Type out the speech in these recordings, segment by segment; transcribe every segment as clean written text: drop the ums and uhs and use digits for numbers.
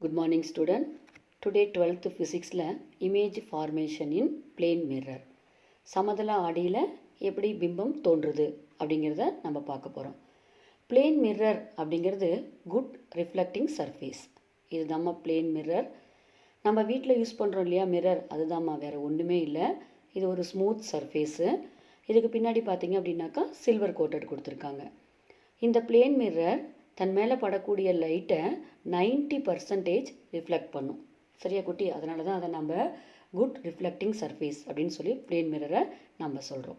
Good morning student. Today 12th physicsல image formation in plane mirror. சமதள ஆடியில் எப்படி பிம்பம் தோன்றுது அப்படிங்கிறத நம்ம பார்க்க போகிறோம். plane mirror அப்படிங்கிறது good reflecting surface. இது நம்ம plane mirror. நம்ம வீட்டில் யூஸ் பண்ணுறோம் இல்லையா மிரர், அதுதாம்மா, வேறு ஒன்றுமே இல்லை. இது ஒரு ஸ்மூத் சர்ஃபேஸு. இதுக்கு பின்னாடி பார்த்தீங்க அப்படின்னாக்கா சில்வர் கோட்டட் கொடுத்துருக்காங்க. இந்த பிளேன் மிரர் தன் மேலே படக்கூடிய லைட்டை 90% ரிஃப்ளெக்ட் பண்ணும். சரியா குட்டி? அதனால தான் அதை நம்ம குட் ரிஃப்ளெக்டிங் சர்ஃபேஸ் அப்படின்னு சொல்லி பிளேன் மிரரை நம்ம சொல்கிறோம்.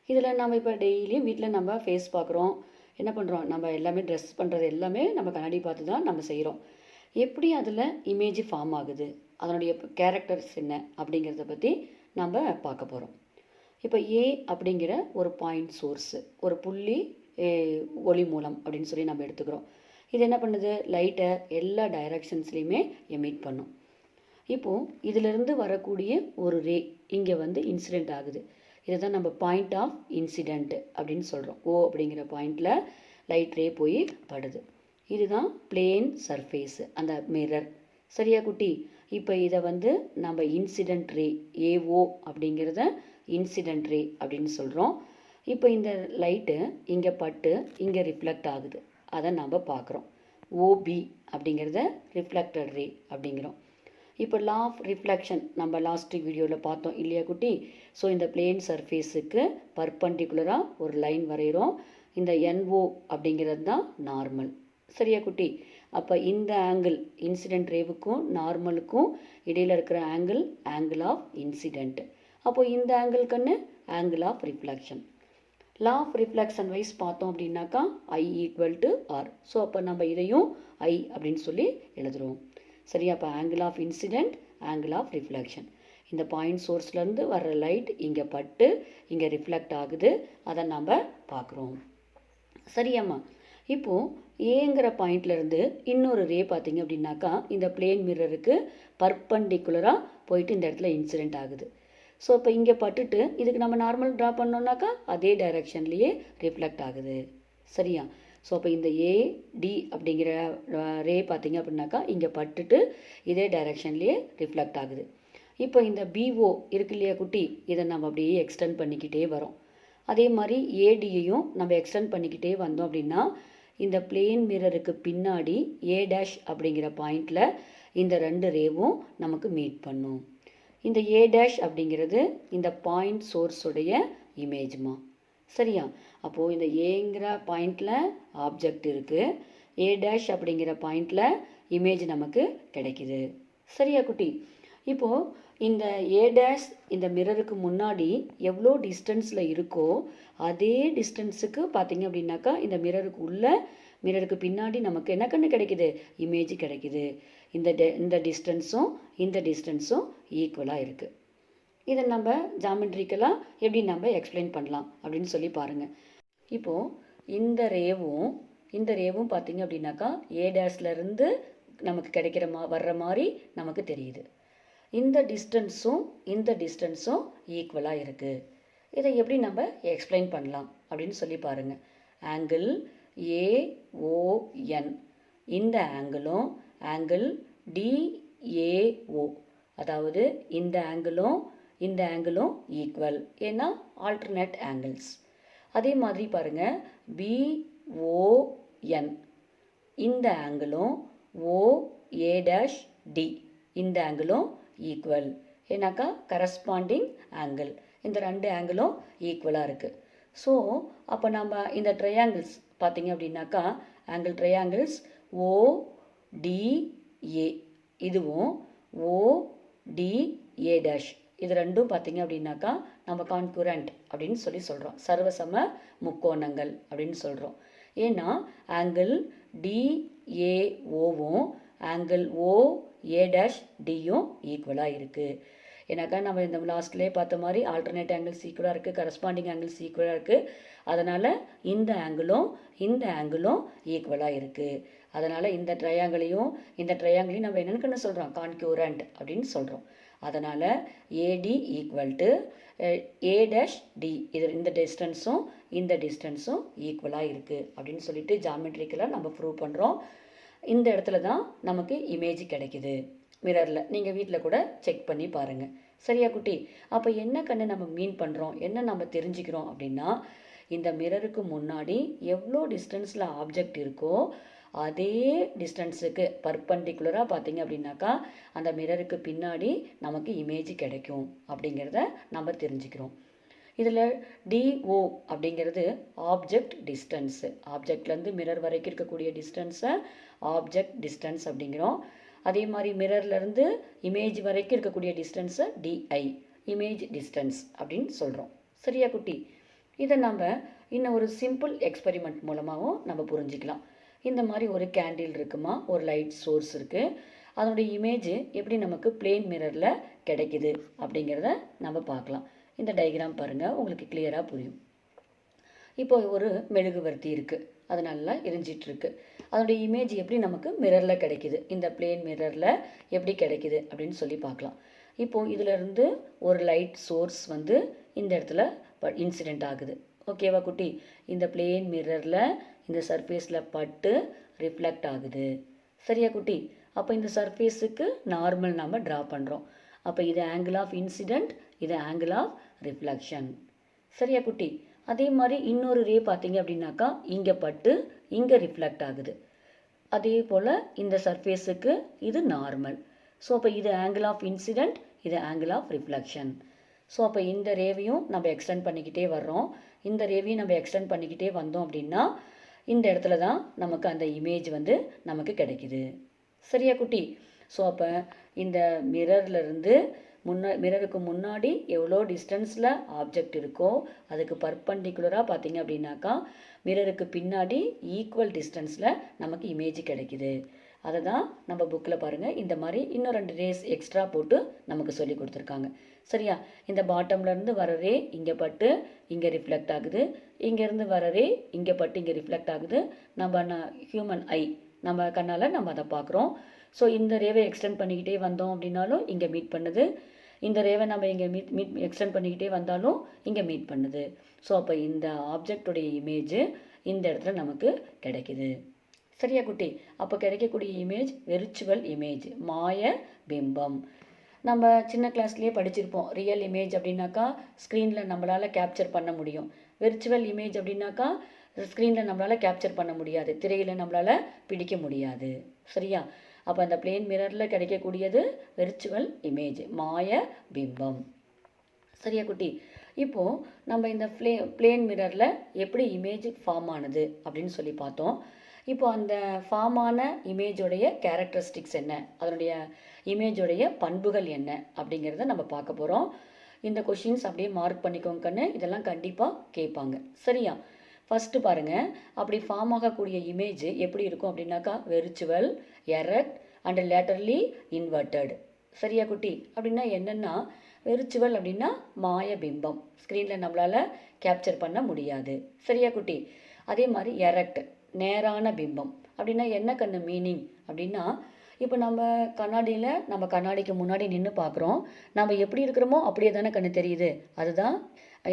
இதில் நம்ம இப்போ டெய்லியும் வீட்டில் நம்ம ஃபேஸ் பார்க்குறோம். என்ன பண்ணுறோம்? நம்ம எல்லாமே ட்ரெஸ் பண்ணுறது எல்லாமே நம்ம கண்ணாடி பார்த்து தான் நம்ம செய்கிறோம். எப்படி அதில் இமேஜ் ஃபார்ம் ஆகுது, அதனுடைய கேரக்டர்ஸ் என்ன அப்படிங்கிறத பற்றி நம்ம பார்க்க போகிறோம். இப்போ ஏ அப்படிங்கிற ஒரு பாயிண்ட் சோர்ஸு, ஒரு புள்ளி ஒளி மூலம் அப்படின்னு சொல்லி நம்ம எடுத்துக்கிறோம். இது என்ன பண்ணுது? லைட்டை எல்லா டைரக்ஷன்ஸ்லேயுமே எமிட் பண்ணும். இப்போது இதிலிருந்து வரக்கூடிய ஒரு ரே இங்கே வந்து இன்சிடெண்ட் ஆகுது. இதை தான் நம்ம பாயிண்ட் ஆஃப் இன்சிடெண்ட் அப்படின்னு சொல்கிறோம். ஓ அப்படிங்கிற பாயிண்டில் லைட் ரே போய் படுது. இதுதான் பிளேன் சர்ஃபேஸு, அந்த மிரர். சரியா குட்டி? இப்போ இதை வந்து நம்ம இன்சிடெண்ட் ரே, ஏஓ அப்படிங்கிறத இன்சிடெண்ட் ரே அப்படின்னு சொல்கிறோம். இப்போ இந்த லைட்டு இங்கே பட்டு இங்கே ரிஃப்ளெக்ட் ஆகுது, அதை நம்ம பார்க்குறோம். ஓபி அப்படிங்கிறத ரிஃப்ளெக்டட் ரே அப்படிங்கிறோம். இப்போ லா ஆஃப் ரிஃப்ளெக்ஷன் நம்ம லாஸ்ட் வீடியோவில் பார்த்தோம் இல்லையா குட்டி? ஸோ இந்த பிளேன் சர்ஃபேஸுக்கு பர்பண்டிகுலராக ஒரு லைன் வரைகிறோம். இந்த NO அப்படிங்கிறது தான் நார்மல். சரியா குட்டி? அப்போ இந்த ஆங்கிள் இன்சிடெண்ட் ரேவுக்கும் நார்மலுக்கும் இடையில் இருக்கிற ஆங்கிள் ஆஃப் இன்சிடெண்ட். அப்போது இந்த ஆங்கிள் கண்ணு angle of reflection. Law of reflection wise பார்த்தோம் அப்படின்னாக்கா I = R. ஸோ அப்போ நம்ம இதையும் I அப்படின்னு சொல்லி எழுதுகிறோம். சரியா? அப்போ angle of incident, angle of reflection. இந்த பாயிண்ட் சோர்ஸ்லேருந்து வர்ற லைட் இங்கே பட்டு இங்கே ரிஃப்ளெக்ட் ஆகுது, அதை நம்ம பார்க்குறோம். சரியாம்மா? இப்போது ஏங்கிற பாயிண்ட்லேருந்து இன்னொரு ரே பார்த்தீங்க அப்படின்னாக்கா இந்த பிளேன் மிரருக்கு பர்பண்டிகுலராக போயிட்டு இந்த இடத்துல இன்சிடெண்ட் ஆகுது. ஸோ இப்போ இங்கே பட்டுட்டு இதுக்கு நம்ம நார்மல் ட்ரா பண்ணோம்னாக்கா அதே டைரக்ஷன்லேயே ரிஃப்ளெக்ட் ஆகுது. சரியா? ஸோ அப்போ இந்த AD அப்படிங்கிற ரே பார்த்தீங்க அப்படின்னாக்கா இங்கே பட்டுட்டு இதே டைரக்ஷன்லேயே ரிஃப்ளெக்ட் ஆகுது. இப்போ இந்த BO இருக்கு இல்லையா குட்டி? இதை நம்ம அப்படியே எக்ஸ்டெண்ட் பண்ணிக்கிட்டே வரோம். அதே மாதிரி ADயையும் நம்ம எக்ஸ்டெண்ட் பண்ணிக்கிட்டே வந்தோம் அப்படின்னா இந்த பிளேன் மிரருக்கு பின்னாடி A' அப்படிங்கிற பாயிண்டில் இந்த ரெண்டு ரேவும் நமக்கு மீட் பண்ணும். இந்த A' அப்படிங்கிறது இந்த பாயிண்ட் சோர்ஸுடைய இமேஜ்மா. சரியா? அப்போது இந்த ஏங்கிற பாயிண்டில் ஆப்ஜெக்ட் இருக்குது, A' அப்படிங்கிற பாயிண்டில் இமேஜ் நமக்கு கிடைக்குது. சரியா குட்டி? இப்போது இந்த A' இந்த மிரருக்கு முன்னாடி எவ்வளோ டிஸ்டன்ஸில் இருக்கோ அதே டிஸ்டன்ஸுக்கு பார்த்தீங்க அப்படின்னாக்கா இந்த மிரருக்கு பின்னாடி நமக்கு என்ன கண்ணு கிடைக்குது? இமேஜ் கிடைக்குது. இந்த டிஸ்டன்ஸும் இந்த டிஸ்டன்ஸும் ஈக்குவலாக இருக்குது. இதை நம்ம ஜாமெட்ரிக்கலாக எப்படி நம்ம எக்ஸ்பிளைன் பண்ணலாம் அப்படின்னு சொல்லி பாருங்கள். இப்போது இந்த ரேவும் பார்த்தீங்க அப்படின்னாக்கா A'-லேருந்து நமக்கு வர்ற மாதிரி நமக்கு தெரியுது. இந்த டிஸ்டன்ஸும் ஈக்குவலாக இருக்குது. இதை எப்படி நம்ம எக்ஸ்பிளைன் பண்ணலாம் அப்படின்னு சொல்லி பாருங்கள். ஆங்கிள் AON, இந்த ஆங்கிளும் ஆங்கிள் DAO, அதாவது இந்த ஆங்கிளும் ஈக்குவல், ஏன்னா ஆல்டர்னேட் ஆங்கிள்ஸ். அதே மாதிரி பாருங்கள் BON, இந்த ஆங்கிளும் OA'D, இந்த ஆங்கிளும் ஈக்குவல், ஏன்னாக்கா கரஸ்பாண்டிங் ஆங்கிள். இந்த ரெண்டு ஆங்கிளும் ஈக்குவலாக இருக்குது. ஸோ அப்போ நம்ம இந்த ட்ரையாங்கிள்ஸ் பார்த்தீங்க அப்படின்னாக்கா ஆங்கிள் ட்ரையாங்கிள்ஸ் ODA இதுவும் ODA', இது ரெண்டும் பார்த்தீங்க அப்படின்னாக்கா நம்ம கான்குரண்ட் அப்படின்னு சொல்லி சொல்கிறோம். சர்வசம முக்கோணங்கள் அப்படின்னு சொல்கிறோம். ஏன்னா ஆங்கிள் DAOவும் ஆங்கிள் OA'-Dயும் ஈக்குவலாக இருக்குது. ஏன்னாக்கா நம்ம இந்த லாஸ்ட்லேயே பார்த்த மாதிரி ஆல்டர்னேட் ஆங்கிள்ஸ் ஈக்குவலாக இருக்குது, கரஸ்பாண்டிங் ஆங்கிள்ஸ் ஈக்குவலாக இருக்குது. அதனால் இந்த ஆங்கிளும் ஈக்குவலாக இருக்குது. அதனால் இந்த ட்ரையாங்கிளையும் நம்ம என்னென்னு சொல்கிறோம்? கான்குரண்ட் அப்படின்னு சொல்கிறோம். அதனால் AD = A'-D, இந்த டிஸ்டன்ஸும் ஈக்குவலாக இருக்குது அப்படின்னு சொல்லிட்டு ஜாமெட்ரிக்கலாக நம்ம ப்ரூவ் பண்ணுறோம். இந்த இடத்துல தான் நமக்கு இமேஜ் கிடைக்குது மிரரில். நீங்கள் வீட்டில் கூட செக் பண்ணி பாருங்கள். சரியா குட்டி? அப்போ என்ன கண்ணு நம்ம மீன் பண்ணுறோம், என்ன நம்ம தெரிஞ்சுக்கிறோம் அப்படின்னா, இந்த மிரருக்கு முன்னாடி எவ்வளோ டிஸ்டன்ஸில் ஆப்ஜெக்ட் இருக்கோ அதே டிஸ்டன்ஸுக்கு பர்பண்டிகுலராக பார்த்தீங்க அப்படின்னாக்கா அந்த மிரருக்கு பின்னாடி நமக்கு இமேஜ் கிடைக்கும் அப்படிங்கிறத நம்ம தெரிஞ்சுக்கிறோம். இதில் டிஓ அப்படிங்கிறது ஆப்ஜெக்ட் டிஸ்டன்ஸு. ஆப்ஜெக்ட்லேருந்து மிரர் வரைக்கும் இருக்கக்கூடிய டிஸ்டன்ஸை ஆப்ஜெக்ட் டிஸ்டன்ஸ் அப்படிங்கிறோம். அதே மாதிரி மிரர்லேருந்து இமேஜ் வரைக்கும் இருக்கக்கூடிய டிஸ்டன்ஸை டிஐ இமேஜ் டிஸ்டன்ஸ் அப்படின்னு சொல்கிறோம். சரியா குட்டி? இதை நம்ம இன்னும் ஒரு சிம்பிள் எக்ஸ்பெரிமெண்ட் மூலமாகவும் நம்ம புரிஞ்சிக்கலாம். இந்த மாதிரி ஒரு கேண்டில் இருக்குமா, ஒரு லைட் சோர்ஸ் இருக்குது, அதனுடைய இமேஜ் எப்படி நமக்கு பிளேன் மிரரில் கிடைக்குது அப்படிங்கிறத நம்ம பார்க்கலாம். இந்த டயக்ராம் பாருங்கள், உங்களுக்கு கிளியராக புரியும். இப்போ ஒரு மெழுகுவர்த்தி இருக்குது, அது நல்லா எரிஞ்சிட்ருக்கு. அதனுடைய இமேஜ் எப்படி நமக்கு மிரரில் கிடைக்குது, இந்த பிளேன் மிரரில் எப்படி கிடைக்குது அப்படின்னு சொல்லி பார்க்கலாம். இப்போது இதிலிருந்து ஒரு லைட் சோர்ஸ் வந்து இந்த இடத்துல இன்சிடெண்ட் ஆகுது. ஓகேவா குட்டி? இந்த பிளேன் மிரரில் இந்த சர்ஃபேஸில் பட்டு ரிஃப்ளெக்ட் ஆகுது. சரியா குட்டி? அப்போ இந்த சர்ஃபேஸுக்கு நார்மல் நாம் ட்ரா பண்ணுறோம். அப்போ இது ஆங்கிள் ஆஃப் இன்சிடெண்ட், இது ஆங்கிள் ஆஃப் ரிஃப்ளெக்ஷன். சரியா குட்டி? அதே மாதிரி இன்னொரு ரே பார்த்தீங்க அப்படின்னாக்கா இங்கே பட்டு இங்கே ரிஃப்ளெக்ட் ஆகுது. அதே போல் இந்த சர்ஃபேஸுக்கு இது நார்மல். ஸோ அப்போ இது ஆங்கிள் ஆஃப் இன்சிடெண்ட், இது ஆங்கிள் ஆஃப் ரிஃப்ளெக்ஷன். ஸோ அப்போ இந்த ரேவையும் நம்ம எக்ஸ்டெண்ட் பண்ணிக்கிட்டே வர்றோம். இந்த ரேவையும் நம்ம எக்ஸ்டெண்ட் பண்ணிக்கிட்டே வந்தோம் அப்படின்னா இந்த இடத்துல தான் நமக்கு அந்த இமேஜ் வந்து நமக்கு கிடைக்குது. சரியா குட்டி? ஸோ அப்போ இந்த மிரர்லேருந்து மிரருக்கு முன்னாடி எவ்வளோ டிஸ்டன்ஸில் ஆப்ஜெக்ட் இருக்கோ அதுக்கு பர்பண்டிகுலராக பார்த்தீங்க அப்படின்னாக்கா மிரருக்கு பின்னாடி ஈக்குவல் டிஸ்டன்ஸில் நமக்கு இமேஜ் கிடைக்குது. அதை தான் நம்ம புக்கில் பாருங்கள், இந்த மாதிரி இன்னும் 2 ரேஸ் எக்ஸ்ட்ரா போட்டு நமக்கு சொல்லி கொடுத்துருக்காங்க. சரியா? இந்த பாட்டம்லேருந்து வர ரே இங்கே பட்டு இங்கே ரிஃப்ளெக்ட் ஆகுது, இங்கேருந்து வர ரே இங்கே பட்டு இங்கே ரிஃப்ளெக்ட் ஆகுது. நம்ம ஹியூமன் ஐ நம்ம கண்ணால் நம்ம அதை பார்க்குறோம். ஸோ இந்த ரேவை எக்ஸ்டெண்ட் பண்ணிக்கிட்டே வந்தோம் அப்படின்னாலும் இங்கே மீட் பண்ணுது, இந்த ரேவை நம்ம இங்கே எக்ஸ்டெண்ட் பண்ணிக்கிட்டே வந்தாலும் இங்கே மீட் பண்ணுது. ஸோ அப்போ இந்த ஆப்ஜெக்டுடைய இமேஜ் இந்த இடத்துல நமக்கு கிடைக்குது. சரியா குட்டி? அப்போ கிடைக்கக்கூடிய இமேஜ் வெர்ச்சுவல் இமேஜ், மாய பிம்பம். நம்ம சின்ன கிளாஸ்லேயே படிச்சிருப்போம், ரியல் இமேஜ் அப்படின்னாக்கா ஸ்க்ரீனில் நம்மளால் கேப்சர் பண்ண முடியும், வெர்ச்சுவல் இமேஜ் அப்படின்னாக்கா ஸ்க்ரீனில் நம்மளால் கேப்சர் பண்ண முடியாது, திரையில் நம்மளால் பிடிக்க முடியாது. சரியா? அப்போ அந்த பிளேன் மிரரில் கிடைக்கக்கூடியது வெர்ச்சுவல் இமேஜ், மாய பிம்பம். சரியா குட்டி? இப்போது நம்ம இந்த பிளேன் மிரரில் எப்படி இமேஜ் ஃபார்ம் ஆனது அப்படின்னு சொல்லி பார்த்தோம். இப்போ அந்த ஃபார்மான இமேஜோடைய கேரக்டரிஸ்டிக்ஸ் என்ன, அதனுடைய இமேஜோடைய பண்புகள் என்ன அப்படிங்கிறத நம்ம பார்க்க போகிறோம். இந்த கொஷின்ஸ் அப்படியே மார்க் பண்ணிக்கோங்கன்னு, இதெல்லாம் கண்டிப்பாக கேட்பாங்க. சரியா? ஃபஸ்ட்டு பாருங்கள், அப்படி ஃபார்ம் ஆகக்கூடிய இமேஜ் எப்படி இருக்கும் அப்படின்னாக்கா வெர்ச்சுவல், எரக்ட் அண்ட் லேட்டர்லி இன்வெர்டட். சரியா குட்டி? அப்படின்னா என்னென்னா, வெர்ச்சுவல் அப்படின்னா மாய பிம்பம், ஸ்க்ரீனில் நம்மளால் கேப்சர் பண்ண முடியாது. சரியா குட்டி? அதே மாதிரி எரக்ட், நேரான பிம்பம். அப்படின்னா என்ன கண்ணு மீனிங் அப்படின்னா, இப்போ நம்ம கண்ணாடியில் நம்ம கண்ணாடிக்கு முன்னாடி நின்று பார்க்குறோம், நம்ம எப்படி இருக்கிறோமோ அப்படியே தானே கண்ணு தெரியுது, அதுதான்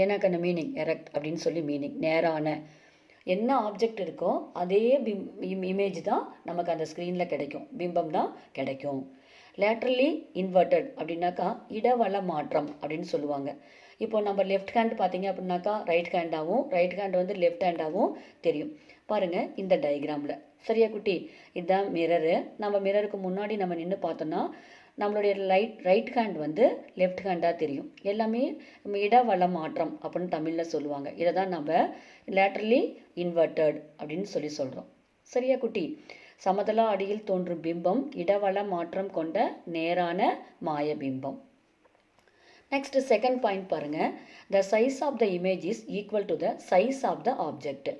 என்ன கண்ணு மீனிங், எரக்ட் அப்படின்னு சொல்லி மீனிங். நேரான என்ன ஆப்ஜெக்ட் இருக்கோ அதே இமேஜ் தான் நமக்கு அந்த ஸ்க்ரீனில் கிடைக்கும், பிம்பம் தான் கிடைக்கும். லேட்ரலி இன்வெர்டட் அப்படின்னாக்கா இடவள மாற்றம் அப்படின்னு சொல்லுவாங்க. இப்போ நம்ம லெஃப்ட் ஹேண்ட் பார்த்தீங்க அப்படின்னாக்கா ரைட் ஹேண்டாகவும், ரைட் ஹேண்ட் வந்து லெஃப்ட் ஹேண்டாகவும் தெரியும். பாருங்கள் இந்த டயக்ராமில். சரியா குட்டி? இதுதான் மிரரு. நம்ம மிரருக்கு முன்னாடி நம்ம நின்று பார்த்தோன்னா நம்மளுடைய ரைட் ஹேண்ட் வந்து லெஃப்ட் ஹேண்டாக தெரியும். எல்லாமே இடவள மாற்றம் அப்படின்னு தமிழில் சொல்லுவாங்க. இதை தான் நம்ம லேட்ரலி இன்வெர்டட் அப்படின்னு சொல்லி சொல்கிறோம். சரியா குட்டி? சமதள அடியில் தோன்றும் பிம்பம் இடவள மாற்றம் கொண்ட நேரான மாய பிம்பம். நெக்ஸ்ட் செகண்ட் பாயிண்ட் பாருங்கள், the size of the image is equal to the size of the object.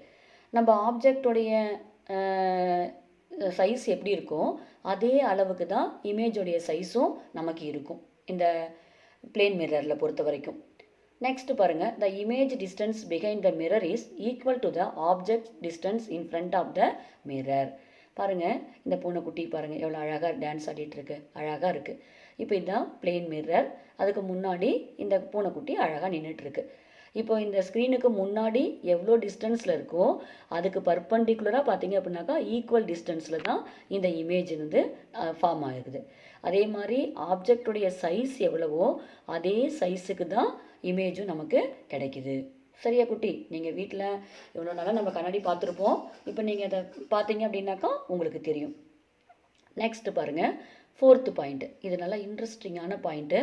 நம்ம ஆப்ஜெக்டோடைய சைஸ் எப்படி இருக்கும் அதே அளவுக்கு தான் இமேஜோடைய சைஸும் நமக்கு இருக்கும் இந்த பிளேன் மிரரில் பொறுத்த வரைக்கும். நெக்ஸ்ட் பாருங்கள், the image distance behind the mirror is equal to the object distance in front of the mirror. பாருங்கள் இந்த பூனைக்குட்டி பாருங்கள் எவ்வளோ அழகாக டான்ஸ் ஆடிட்டுருக்கு, அழகாக இருக்குது. இப்போ இதுதான் பிளேன் மிரர், அதுக்கு முன்னாடி இந்த பூனைக்குட்டி அழகாக நின்றுட்டுருக்கு. இப்போ இந்த ஸ்க்ரீனுக்கு முன்னாடி எவ்வளோ டிஸ்டன்ஸில் இருக்கோ அதுக்கு பர்பண்டிகுலராக பார்த்தீங்க அப்படின்னாக்கா ஈக்குவல் டிஸ்டன்ஸில் தான் இந்த இமேஜ் வந்து ஃபார்ம் ஆகுது. அதே மாதிரி ஆப்ஜெக்டுடைய சைஸ் எவ்வளவோ அதே சைஸுக்கு தான் இமேஜும் நமக்கு கிடைக்குது. சரியா குட்டி? நீங்கள் வீட்டில் இவ்வளோ நாளாக நம்ம கண்ணாடி பார்த்துருப்போம். இப்போ நீங்கள் அதை பார்த்தீங்க அப்படின்னாக்கா உங்களுக்கு தெரியும். நெக்ஸ்ட்டு பாருங்கள், 4th பாயிண்ட்டு. இது நல்லா இன்ட்ரெஸ்டிங்கான பாயிண்ட்டு,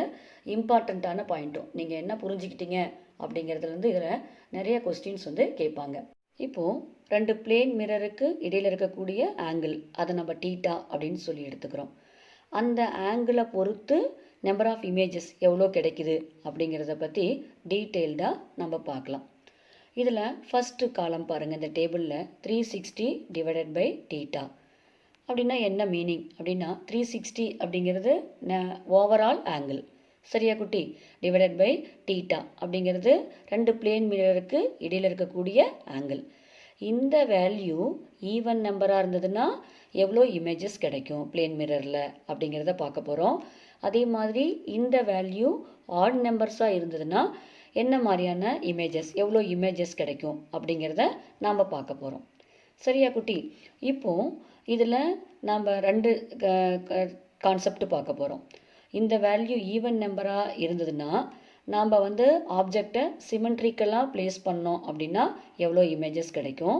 இம்பார்ட்டண்ட்டான பாயிண்ட்டும். நீங்கள் என்ன புரிஞ்சுக்கிட்டீங்க அப்படிங்கிறதுலேருந்து இதில் நிறைய கொஸ்டின்ஸ் வந்து கேட்பாங்க. இப்போது 2 பிளேன் மிரருக்கு இடையில் இருக்கக்கூடிய ஆங்கிள், அதை நம்ம டீட்டா அப்படின்னு சொல்லி எடுத்துக்கிறோம். அந்த ஆங்கிளை பொறுத்து நம்பர் ஆஃப் இமேஜஸ் எவ்வளோ கிடைக்குது அப்படிங்கிறத பற்றி டீட்டெயில்டாக நம்ம பார்க்கலாம். இதில் ஃபஸ்ட்டு காலம் பாருங்கள், இந்த டேபிளில் 360 டிவைடட் பை டீட்டா அப்படின்னா என்ன மீனிங் அப்படின்னா 360 அப்படிங்கிறது ஓவரால் ஆங்கிள். சரியா குட்டி? டிவைடட் பை டீட்டா அப்படிங்கிறது 2 பிளேன் மிரருக்கு இடையில் இருக்கக்கூடிய ஆங்கிள். இந்த வேல்யூ ஈவன் நம்பராக இருந்ததுன்னா எவ்வளோ இமேஜஸ் கிடைக்கும் பிளேன் மிரரில் அப்படிங்கிறத பார்க்க போகிறோம். அதே மாதிரி இந்த வேல்யூ ஆட் நம்பர்ஸாக இருந்ததுன்னா என்ன மாதிரியான இமேஜஸ், எவ்வளோ இமேஜஸ் கிடைக்கும் அப்படிங்கிறத நாம் பார்க்க போகிறோம். சரியா குட்டி? இப்போது இதில் நாம் 2 கான்செப்ட் பார்க்க போகிறோம். இந்த வேல்யூ ஈவன் நம்பராக இருந்ததுன்னா நாம் வந்து ஆப்ஜெக்டை சிமெண்ட்ரிக்கலாக ப்ளேஸ் பண்ணோம் அப்படின்னா எவ்வளோ இமேஜஸ் கிடைக்கும்,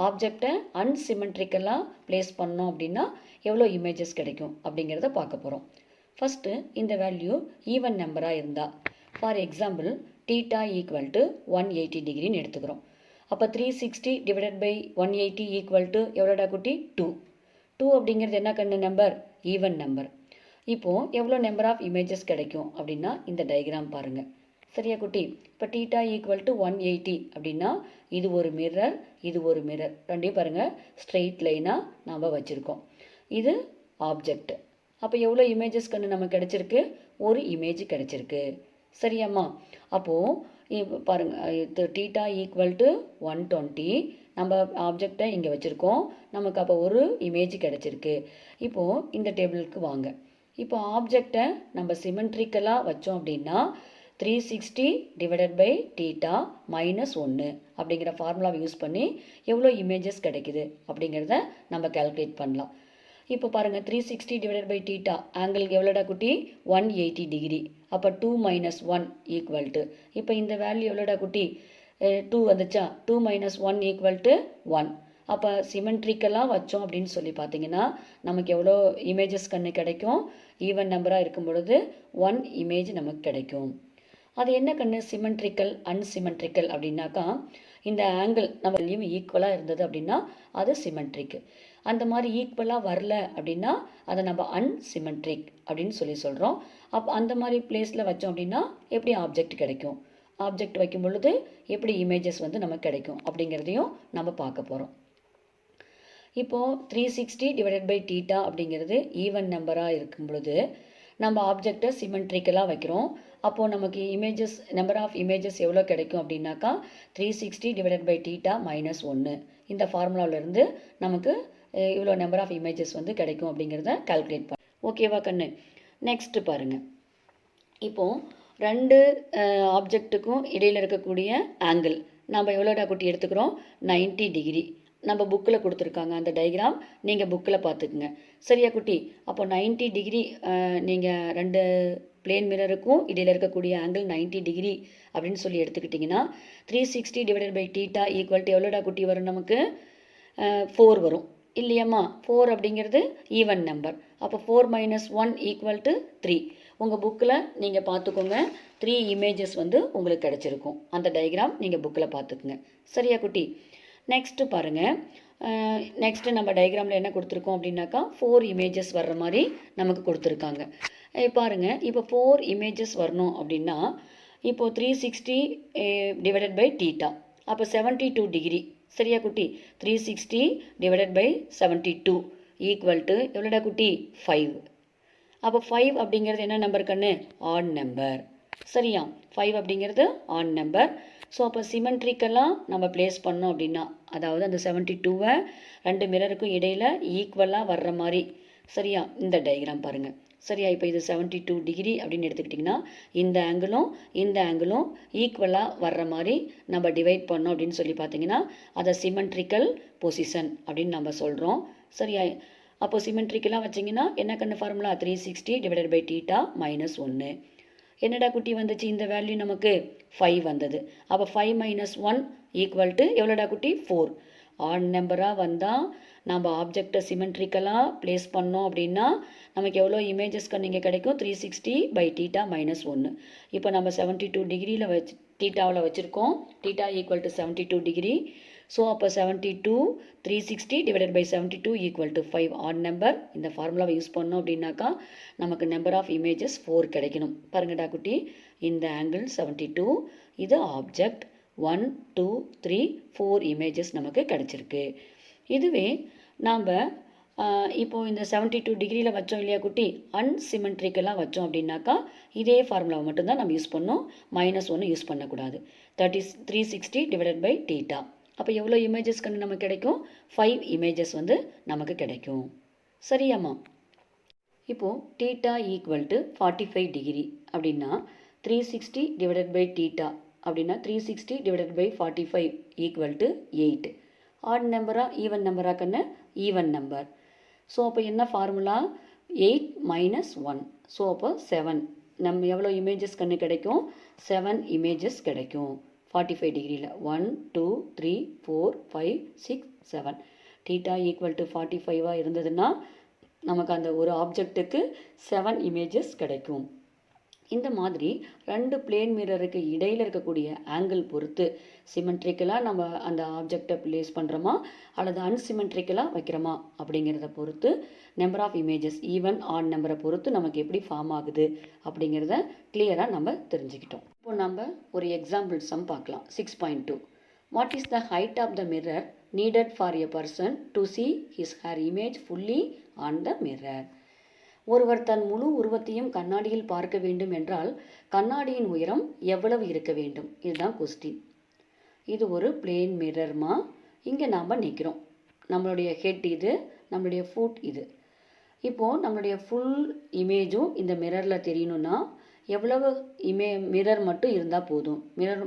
ஆப்ஜெக்டை அன்சிமெண்ட்ரிக்கலாக ப்ளேஸ் பண்ணோம் அப்படின்னா எவ்வளோ இமேஜஸ் கிடைக்கும் அப்படிங்கிறத பார்க்க போகிறோம். ஃபஸ்ட்டு இந்த வேல்யூ ஈவன் நம்பராக இருந்தால், for example theta equal to 180 டிகிரின்னு எடுத்துக்கிறோம். அப்போ 360 டிவைடட் பை 180 ஈக்குவல் டு எவ்வளோடா குட்டி? 2. 2 அப்படிங்கிறது என்ன கண்ணு நம்பர்? Even number. இப்போது எவ்வளோ நம்பர் ஆஃப் இமேஜஸ் கிடைக்கும் அப்படின்னா இந்த டயக்ராம் பாருங்கள். சரியா குட்டி? இப்போ டீட்டா ஈக்குவல் டு 180 அப்படின்னா இது ஒரு மிரர், இது ஒரு மிரர், ரெண்டையும் பாருங்கள் ஸ்ட்ரெயிட் லைனாக நாம் வச்சுருக்கோம். இது ஆப்ஜெக்ட். அப்போ எவ்வளோ இமேஜஸ் கண்ணு நமக்கு கிடச்சிருக்கு? ஒரு இமேஜ் கிடச்சிருக்கு. சரியாம்மா? அப்போது பாருங்கள், டீட்டா ஈக்குவல் டு 120 நம்ம ஆப்ஜெக்டை இங்கே வச்சுருக்கோம், நமக்கு அப்போ ஒரு இமேஜ் கிடச்சிருக்கு. இப்போது இந்த டேபிளுக்கு வாங்க. இப்போ ஆப்ஜெக்டை நம்ம சிமெண்ட்ரிக்கலாக வச்சோம் அப்படின்னா 360 டிவைடட் பை டீட்டா -1 அப்படிங்கிற ஃபார்முலாவை யூஸ் பண்ணி எவ்வளோ இமேஜஸ் கிடைக்குது அப்படிங்கிறத நம்ம கால்குலேட் பண்ணலாம். இப்போ பாருங்கள், 360 டிவைடட் பை டீட்டா ஆங்கிளுக்கு எவ்வளோடா குட்டி? 180 டிகிரி. அப்போ 2 - 1 ஈக்குவல் டு, இப்போ இந்த வேல்யூ எவ்வளோடா குட்டி? 2 வந்துச்சா? 2 - 1 ஈக்குவல் டு 1. அப்போ சிமெண்ட்ரிக்கலாக வச்சோம் அப்படின்னு சொல்லி பார்த்தீங்கன்னா நமக்கு எவ்வளோ இமேஜஸ் கண்ணு கிடைக்கும்? ஈவன் நம்பராக இருக்கும் பொழுது 1 இமேஜ் நமக்கு கிடைக்கும். அது என்ன கண்ணு? சிமெண்ட்ரிக்கல், அன்சிமெண்ட்ரிக்கல் அப்படின்னாக்கா இந்த ஆங்கிள் நம்ம ஈக்குவலாக இருந்தது அப்படின்னா அது சிமெண்ட்ரிக். அந்த மாதிரி ஈக்குவலாக வரல அப்படின்னா அதை நம்ம அன்சிமெண்ட்ரிக் அப்படின்னு சொல்லி சொல்கிறோம். அப்போ அந்த மாதிரி பிளேஸில் வச்சோம் அப்படின்னா எப்படி ஆப்ஜெக்ட் கிடைக்கும், ஆப்ஜெக்ட் வைக்கும் பொழுது எப்படி இமேஜஸ் வந்து நமக்கு கிடைக்கும் அப்படிங்கிறதையும் நம்ம பார்க்க போகிறோம். இப்போது 360 டிவைடட் பை டீட்டா அப்படிங்கிறது ஈவன் நம்பராக இருக்கும் பொழுது நம்ம ஆப்ஜெக்டை சிமெண்ட்ரிக்கலாக வைக்கிறோம். அப்போது நமக்கு இமேஜஸ், நம்பர் ஆஃப் இமேஜஸ் எவ்வளோ கிடைக்கும் அப்படின்னாக்கா 360 டிவைடட் பை டீட்டா -1 இந்த ஃபார்முலாவிலேருந்து நமக்கு இவ்வளோ நம்பர் ஆஃப் இமேஜஸ் வந்து கிடைக்கும் அப்படிங்கிறத கால்குலேட் பண்ண. ஓகேவா கண்ணு? நெக்ஸ்ட்டு பாருங்கள். இப்போது 2 ஆப்ஜெக்ட்டுக்கும் இடையில் இருக்கக்கூடிய ஆங்கிள் நம்ம எவ்வளோடா குட்டி எடுத்துக்கிறோம்? 90 டிகிரி. நம்ம புக்கில் கொடுத்துருக்காங்க அந்த டயக்ராம், நீங்கள் புக்கில் பார்த்துக்குங்க. சரியா குட்டி? அப்போ 90 டிகிரி நீங்கள் 2 பிளேன் மிரருக்கும் இடையில் இருக்கக்கூடிய ஆங்கிள் 90 டிகிரி அப்படின்னு சொல்லி எடுத்துக்கிட்டிங்கன்னா 360 divided by theta equal to எவ்வளோடா குட்டி வரும்? நமக்கு 4 வரும் இல்லையாம்மா? 4 அப்படிங்கிறது ஈவன் நம்பர். அப்போ 4 - 1 ஈக்குவல் டு 3. உங்கள் புக்கில் நீங்கள் பார்த்துக்கோங்க, 3 இமேஜஸ் வந்து உங்களுக்கு கிடச்சிருக்கும். அந்த டயக்ராம் நீங்கள் புக்கில் பார்த்துக்குங்க. சரியா குட்டி? நெக்ஸ்ட்டு பாருங்கள், நெக்ஸ்ட்டு நம்ம டயக்ராமில் என்ன கொடுத்துருக்கோம் அப்படின்னாக்கா 4 இமேஜஸ் வர்ற மாதிரி நமக்கு கொடுத்துருக்காங்க. பாருங்கள், இப்போ 4 இமேஜஸ் வரணும் அப்படின்னா இப்போது 360 டிவைடட் பை டீட்டா அப்போ 72 டிகிரி. சரியா குட்டி? 360 டிவைடட் பை 72 ஈக்குவல் டு எவ்வளோடா குட்டி? 5. அப்போ 5 அப்படிங்கிறது என்ன நம்பர் கண்ணு? Add number. சரியா? 5 அப்படிங்கிறது ஆட் நம்பர். ஸோ அப்போ சிமெண்ட்ரிக்கலாக நம்ம ப்ளேஸ் பண்ணோம் அப்படின்னா, அதாவது அந்த 72வை 2 மிரருக்கும் இடையில் ஈக்குவலாக வர்ற மாதிரி. சரியா? இந்த டயக்ராம் பாருங்கள். சரியா? இப்போ இது 72 டிகிரி அப்படின்னு எடுத்துக்கிட்டிங்கன்னா இந்த ஆங்கிளும் ஈக்குவலாக வர்ற மாதிரி நம்ம டிவைட் பண்ணோம் அப்படின்னு சொல்லி பார்த்தீங்கன்னா அதை சிமெட்ரிக்கல் பொசிஷன் அப்படின்னு நம்ம சொல்கிறோம். சரியா? அப்போ சிமெட்ரிக்கலாக வச்சிங்கன்னா என்ன கண்ணு ஃபார்முலா 360 டிவைடட் பை θ - 1. என்னடா குட்டி வந்துச்சு, இந்த வேல்யூ நமக்கு 5 வந்தது. அப்போ 5 - 1 ஈக்குவல் டு எவ்வளோடா குட்டி 4. ஆட் நம்பராக வந்தால் நம்ம ஆப்ஜெக்டை சிமெட்ரிக்கலாக ப்ளேஸ் பண்ணோம் அப்படின்னா நமக்கு எவ்வளோ இமேஜஸ் கண்ணிங்க கிடைக்கும், 360 பை θ - 1. இப்போ நம்ம 72 டிகிரியில் தீட்டாவில் வச்சுருக்கோம். θ ஈக்குவல் டு 72 டிகிரி. ஸோ அப்போ 72 360 divided by 72 equal to 5 odd number. இந்த ஃபார்முலாவை யூஸ் பண்ணோம் அப்படின்னாக்கா நமக்கு நம்பர் ஆஃப் இமேஜஸ் 4 கிடைக்கணும். பாருங்கடா குட்டி, இந்த ஆங்கிள் 72, இது ஆப்ஜெக்ட் 1 2 3 4 இமேஜஸ் நமக்கு கிடச்சிருக்கு. இதுவே நாம் இப்போது இந்த 72 டிகிரியில் வச்சோம் இல்லையா குட்டி, அன்சிமெட்ரிக்கலாக வச்சோம் அப்படின்னாக்கா இதே ஃபார்முலாவை மட்டும்தான் நம்ம யூஸ் பண்ணோம், -1 யூஸ் பண்ணக்கூடாது. 360 டிவைடட் பை θ. அப்போ எவ்வளோ இமேஜஸ் கண்டு நமக்கு கிடைக்கும், 5 இமேஜஸ் வந்து நமக்கு கிடைக்கும். சரியாம்மா? இப்போது θ ஈக்குவல் டு 45 டிகிரி அப்படின்னா 360 டிவைடட் பை θ அப்படின்னா 360 divided by 45 equal to 8. Odd நம்பரா ஈவன் நம்பரா கண்ணு, ஈவன் நம்பர். ஸோ அப்போ என்ன ஃபார்முலா, 8 - 1. ஸோ அப்போ 7. நம்ம எவ்வளோ இமேஜஸ் கண்ணு கிடைக்கும், 7 இமேஜஸ் கிடைக்கும் 45 டிகிரியில். 1 2 3 4 5 6 7. θ ஈக்குவல் டு 45 இருந்ததுன்னா நமக்கு அந்த ஒரு ஆப்ஜெக்ட்டுக்கு 7 இமேஜஸ் கிடைக்கும். இந்த மாதிரி 2 பிளேன் மிரருக்கு இடையில் இருக்கக்கூடிய ஆங்கிள் பொறுத்து சிமெட்ரிக்கலாக நம்ம அந்த ஆப்ஜெக்டை ப்ளேஸ் பண்ணுறோமா அல்லது அன்சிமெட்ரிக்கலாக வைக்கிறோமா அப்படிங்கிறத பொறுத்து number of images even odd நம்பரை பொறுத்து நமக்கு எப்படி ஃபார்ம் ஆகுது அப்படிங்கிறத கிளியராக நம்ம தெரிஞ்சுக்கிட்டோம். இப்போ நம்ம ஒரு எக்ஸாம்பிள் சம் பார்க்கலாம். 6.2. What is the height of the mirror needed for a person to see his her image fully on the mirror. ஒருவர் தன் முழு உருவத்தையும் கண்ணாடியில் பார்க்க வேண்டும் என்றால் கண்ணாடியின் உயரம் எவ்வளவு இருக்க வேண்டும்? இதுதான் கொஸ்டின். இது ஒரு பிளேன் மிரர்மா. இங்கே நாம் நிற்கிறோம். நம்மளுடைய ஹெட் இது, நம்மளுடைய ஃபுட் இது. இப்போது நம்மளுடைய ஃபுல் இமேஜும் இந்த மிரரில் தெரியணும்னா எவ்வளவு மிரர் மட்டும் இருந்தால் போதும்?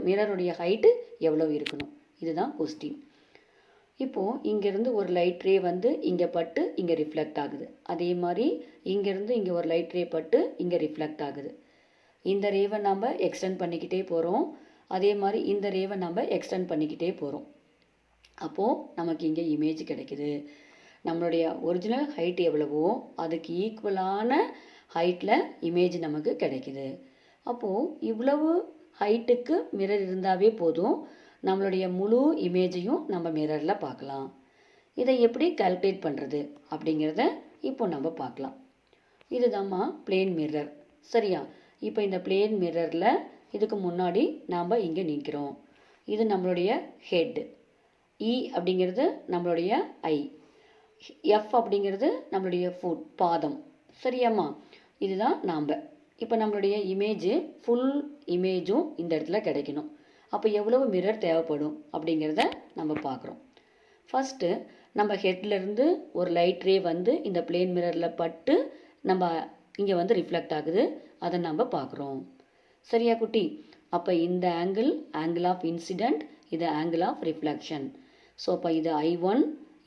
மிரருடைய ஹைட்டு எவ்வளவு இருக்கணும்? இதுதான் கொஸ்டின். இப்போது இங்கேருந்து ஒரு லைட் ரே வந்து இங்கே பட்டு இங்கே ரிஃப்ளெக்ட் ஆகுது. அதே மாதிரி இங்கேருந்து இங்கே ஒரு லைட் ரே பட்டு இங்கே ரிஃப்ளெக்ட் ஆகுது. இந்த ரேவை நம்ம எக்ஸ்டெண்ட் பண்ணிக்கிட்டே போகிறோம். அதே மாதிரி இந்த ரேவை நம்ம எக்ஸ்டெண்ட் பண்ணிக்கிட்டே போகிறோம். அப்போது நமக்கு இங்கே இமேஜ் கிடைக்குது. நம்மளுடைய ஒரிஜினல் ஹைட் எவ்வளவோ அதுக்கு ஈக்குவலான ஹைட்டில் இமேஜ் நமக்கு கிடைக்குது. அப்போது இவ்வளவு ஹைட்டுக்கு மிரர் இருந்தாவே போதும், நம்மளுடைய முழு இமேஜையும் நம்ம மிரரில் பார்க்கலாம். இதை எப்படி கால்குலேட் பண்ணுறது அப்படிங்கிறத இப்போ நம்ம பார்க்கலாம். இதுதாம்மா பிளேன் மிரர். சரியா? இப்போ இந்த பிளேன் மிரரில் இதுக்கு முன்னாடி நாம் இங்கே நிற்கிறோம். இது நம்மளுடைய ஹெட். இ அப்படிங்கிறது நம்மளுடைய ஐ. எஃப் அப்படிங்கிறது நம்மளுடைய ஃபுட், பாதம். சரியாம்மா? இதுதான் நாம். இப்போ நம்மளுடைய இமேஜு ஃபுல் இமேஜும் இந்த இடத்துல கிடைக்கணும். அப்போ எவ்வளவு மிரர் தேவைப்படும் அப்படிங்கிறத நம்ம பார்க்குறோம். ஃபஸ்ட்டு நம்ம ஹெட்லேருந்து ஒரு லைட் ரே வந்து இந்த பிளேன் மிரரில் பட்டு நம்ம இங்கே வந்து ரிஃப்ளெக்ட் ஆகுது. அதை நம்ம பார்க்குறோம். சரியா குட்டி? அப்போ இந்த ஆங்கிள் ஆஃப் இன்சிடெண்ட், இது ஆங்கிள் ஆஃப் ரிஃப்ளெக்ஷன். ஸோ அப்போ இது I1,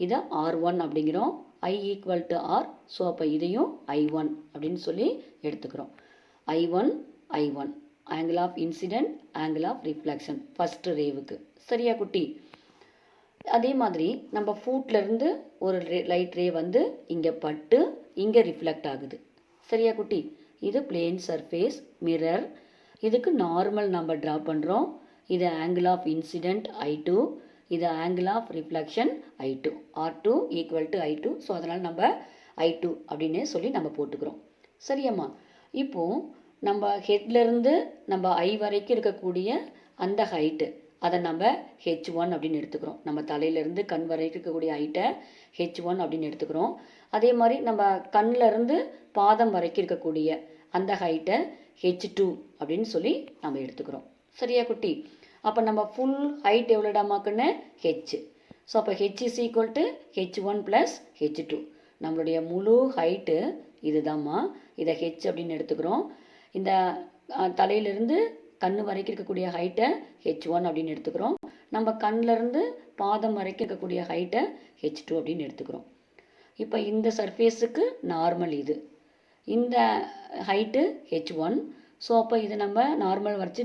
இதை R1 அப்படிங்கிறோம். I equal to R. So அப்போ இதையும் I1 அப்படின்னு சொல்லி எடுத்துக்கிறோம். I1 angle of incident, angle of reflection first ரேவுக்கு. சரியா குட்டி? அதே மாதிரி நம்ம ஃபுட்லேருந்து ஒரு லைட் ரே வந்து இங்கே பட்டு இங்கே ரிஃப்ளெக்ட் ஆகுது. சரியா குட்டி? இது பிளேன் சர்ஃபேஸ் மிரர். இதுக்கு நார்மல் நம்ம ட்ரா பண்ணுறோம். இது ஆங்கிள் ஆஃப் இன்சிடெண்ட் I2, இது angle of reflection I2. R2 equal to I2. So அதனால் நம்ம I2 அப்படின்னே சொல்லி நம்ம போட்டுக்கிறோம். சரியாம்மா? இப்போது நம்ம ஹெட்லேருந்து நம்ம ஐ வரைக்கும் இருக்கக்கூடிய அந்த ஹைட்டு அதை நம்ம H1 அப்படின்னு எடுத்துக்கிறோம். நம்ம தலையிலேருந்து கண் வரைக்கும் இருக்கக்கூடிய ஹைட்டை H1 அப்படின்னு எடுத்துக்கிறோம். அதே மாதிரி நம்ம கண்ணிலேருந்து பாதம் வரைக்கும் இருக்கக்கூடிய அந்த ஹைட்டை H2 அப்படின்னு சொல்லி நம்ம எடுத்துக்கிறோம். சரியா குட்டி? அப்போ நம்ம ஃபுல் ஹைட் எவ்வளோடாமாக்குன்னு H. ஸோ அப்போ H is equal to H1 + H2. நம்மளுடைய முழு ஹைட்டு இதுதாம்மா. இதை ஹெச் அப்படின்னு எடுத்துக்கிறோம். இந்த தலையிலிருந்து கண்ணு வரைக்கும் இருக்கக்கூடிய ஹைட்டை H1 அப்படின்னு எடுத்துக்கிறோம். நம்ம கண்ணிலேருந்து பாதம் வரைக்கும் இருக்கக்கூடிய ஹைட்டை H2 அப்படின்னு எடுத்துக்கிறோம். இப்போ இந்த சர்ஃபேஸுக்கு நார்மல் இது, இந்த ஹைட்டு H1. ஸோ அப்போ இதை நம்ம நார்மல் வச்சு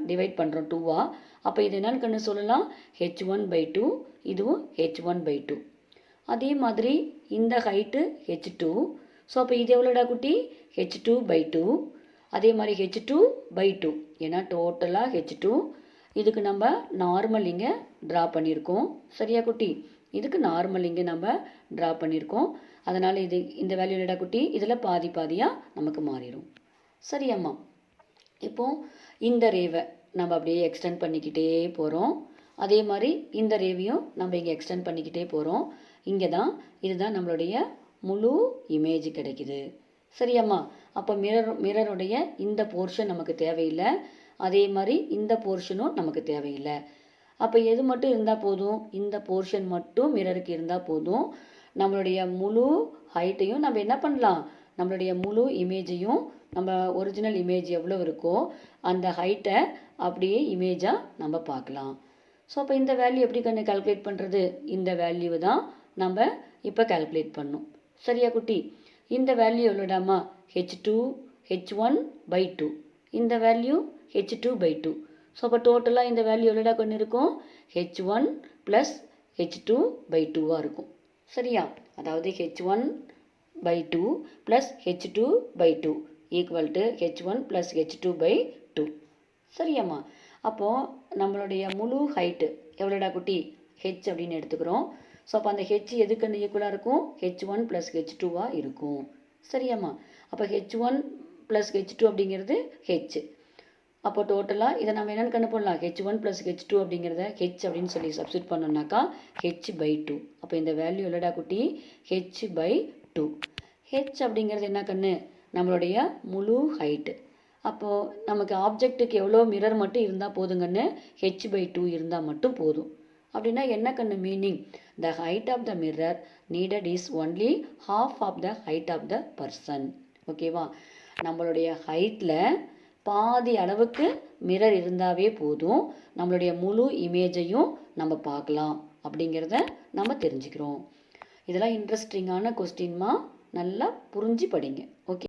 டிவைட் பண்ணுறோம் 2வா. அப்போ இது என்னன்னு கண்ணு சொல்லலாம், H1/2, இதுவும் H1/2. அதே மாதிரி இந்த ஹைட்டு H2. ஸோ அப்போ இது எவ்வளோடா குட்டி, H2/2. அதே மாதிரி H2/2, ஏன்னா டோட்டலாக H2. இதுக்கு நம்ம நார்மல் இங்கே ட்ரா பண்ணியிருக்கோம். சரியா குட்டி, இதுக்கு நார்மல் இங்கே நம்ம ட்ரா பண்ணியிருக்கோம். அதனால் இது இந்த வேல்யூ என்னடா குட்டி, இதில் பாதி பாதியாக நமக்கு மாறிடும். சரியாம்மா. இப்போது இந்த ரேவை நம்ம அப்படியே எக்ஸ்டெண்ட் பண்ணிக்கிட்டே போகிறோம். அதே மாதிரி இந்த ரேவையும் நம்ம இங்கே எக்ஸ்டெண்ட் பண்ணிக்கிட்டே போகிறோம். இங்கே தான் இதுதான் நம்மளுடைய முழு இமேஜ் கிடைக்குது. சரியாம்மா. அப்போ மிரருடைய இந்த போர்ஷன் நமக்கு தேவையில்லை, அதே மாதிரி இந்த போர்ஷனும் நமக்கு தேவையில்லை. அப்போ எது மட்டும் இருந்தால் போதும், இந்த போர்ஷன் மட்டும் மிரருக்கு இருந்தால் போதும். நம்மளுடைய முழு ஹைட்டையும் நம்ம என்ன பண்ணலாம், நம்மளுடைய முழு இமேஜையும் நம்ம ஒரிஜினல் இமேஜ் எவ்வளோ இருக்கோ அந்த ஹைட்டை அப்படியே இமேஜாக நம்ம பார்க்கலாம். ஸோ அப்போ இந்த வேல்யூ எப்படி கண்ணு கால்குலேட் பண்ணுறது, இந்த வேல்யூவை தான் நம்ம இப்போ கால்குலேட் பண்ணணும். சரியா குட்டி. இந்த வேல்யூ எவ்வளோடாமா, H1/2. இந்த வேல்யூ H2/2. ஸோ அப்போ டோட்டலாக இந்த வேல்யூ எவ்வளோடா கொண்டு இருக்கும், H1 + H2/2 இருக்கும். சரியா. அதாவது H1/2 + H2/2 = H1 + H2/2. சரியாம்மா. அப்போது நம்மளுடைய முழு ஹைட்டு எவ்வளோடா குட்டி, ஹெச் அப்படின்னு எடுத்துக்கிறோம். ஸோ அப்போ அந்த ஹெச் எதுக்குன்னு ஈக்குவலாக இருக்கும், H1 + H2 இருக்கும். சரியாம்மா. அப்போ H1 + H2 அப்படிங்கிறது ஹெச். அப்போ டோட்டலாக இதை நம்ம என்னென்னு கண்டு போடலாம், H1 + H2 அப்படிங்கிறத ஹெச் அப்படின்னு சொல்லி சப்ஸ்டியூட் பண்ணோம்னாக்கா H/2. அப்போ இந்த வேல்யூ எவ்வளோடா குட்டி, H/2. ஹெச் அப்படிங்கிறது என்ன கண்ணு, நம்மளுடைய முழு ஹைட்டு. அப்போது நமக்கு ஆப்ஜெக்ட்டுக்கு எவ்வளோ மிரர் மட்டும் இருந்தால் போதுங்கன்னு, H/2 இருந்தால் மட்டும் போதும். அப்படின்னா என்ன கண்ணு meaning, the height of the mirror needed is only half of the height of the person. ஓகேவா. நம்மளுடைய ஹைட்டில் பாதி அளவுக்கு மிரர் இருந்தாவே போதும், நம்மளுடைய முழு இமேஜையும் நம்ம பார்க்கலாம் அப்படிங்கிறத நம்ம தெரிஞ்சுக்கிறோம். இதெல்லாம் இன்ட்ரெஸ்டிங்கான கொஸ்டின்மா, நல்லா புரிஞ்சு படிங்க. ஓகே.